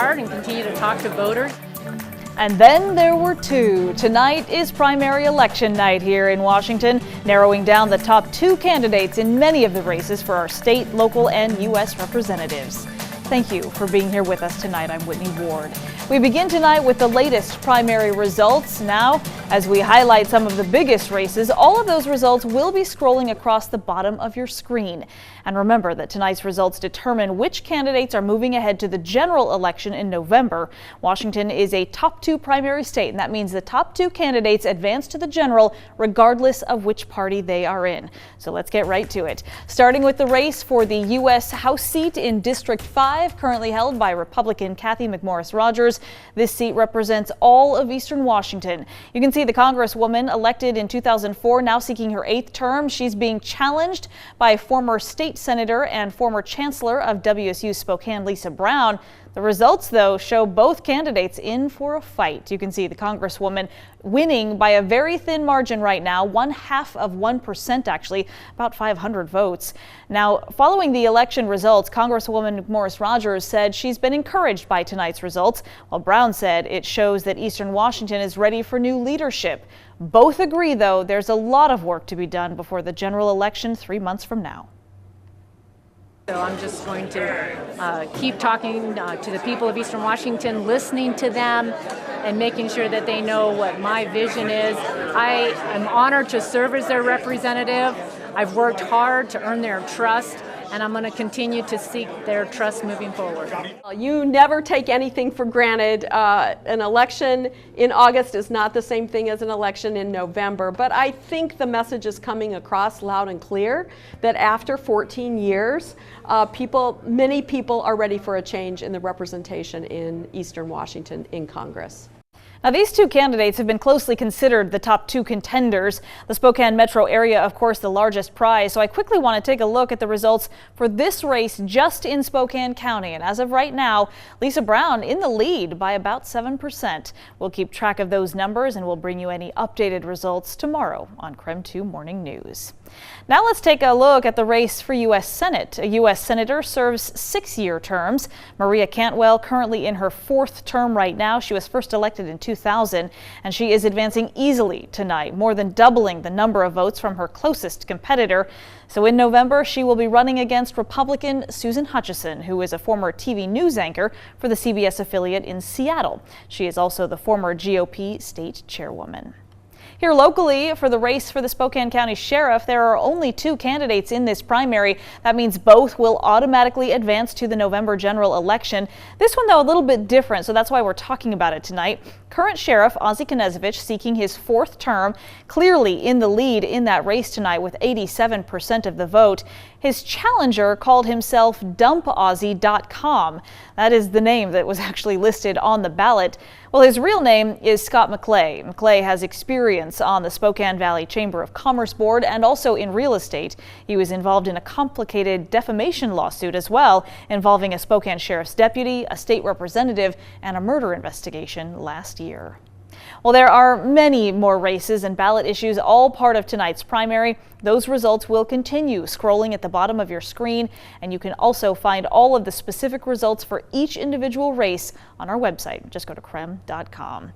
And continue to talk to voters. And then there were two. Tonight is primary election night here in Washington, narrowing down the top two candidates in many of the races for our state, local, and U.S. representatives. Thank you for being here with us tonight. I'm Whitney Ward. We begin tonight with the latest primary results. Now, as we highlight some of the biggest races, all of those results will be scrolling across the bottom of your screen. And remember that tonight's results determine which candidates are moving ahead to the general election in November. Washington is a top two primary state, and that means the top two candidates advance to the general regardless of which party they are in. So let's get right to it. Starting with the race for the U.S. House seat in District 5, currently held by Republican Cathy McMorris Rodgers. This seat represents all of Eastern Washington. You can see the Congresswoman elected in 2004 now seeking her 8th term. She's being challenged by former state senator and former chancellor of WSU Spokane, Lisa Brown. The results, though, show both candidates in for a fight. You can see the Congresswoman winning by a very thin margin right now, 0.5% actually, about 500 votes. Now, following the election results, Congresswoman Morris Rodgers said she's been encouraged by tonight's results, while Brown said it shows that Eastern Washington is ready for new leadership. Both agree, though, there's a lot of work to be done before the general election 3 months from now. So I'm just going to keep talking to the people of Eastern Washington, listening to them and making sure that they know what my vision is. I am honored to serve as their representative. I've worked hard to earn their trust, and I'm going to continue to seek their trust moving forward. You never take anything for granted. An election in August is not the same thing as an election in November, but I think the message is coming across loud and clear that after 14 years, many people are ready for a change in the representation in Eastern Washington in Congress. Now, these two candidates have been closely considered the top two contenders. The Spokane metro area, of course, the largest prize. So I quickly want to take a look at the results for this race just in Spokane County. And as of right now, Lisa Brown in the lead by about 7%. We'll keep track of those numbers and we'll bring you any updated results tomorrow on KREM 2 Morning News. Now let's take a look at the race for U.S. Senate. A U.S. Senator serves 6-year terms. Maria Cantwell currently in her 4th term right now. She was first elected in 2000, and she is advancing easily tonight, more than doubling the number of votes from her closest competitor. So in November, she will be running against Republican Susan Hutchison, who is a former TV news anchor for the CBS affiliate in Seattle. She is also the former GOP state chairwoman. Here locally, for the race for the Spokane County Sheriff, there are only 2 candidates in this primary. That means both will automatically advance to the November general election. This one, though, a little bit different, so that's why we're talking about it tonight. Current Sheriff Ozzie Knezevich, seeking his 4th term, clearly in the lead in that race tonight with 87% of the vote. His challenger called himself DumpAuzzie.com. That is the name that was actually listed on the ballot. Well, his real name is Scott McClay. McClay has experience on the Spokane Valley Chamber of Commerce Board and also in real estate. He was involved in a complicated defamation lawsuit as well, involving a Spokane Sheriff's deputy, a state representative, and a murder investigation last year. Well, there are many more races and ballot issues, all part of tonight's primary. Those results will continue scrolling at the bottom of your screen, and you can also find all of the specific results for each individual race on our website. Just go to krem.com.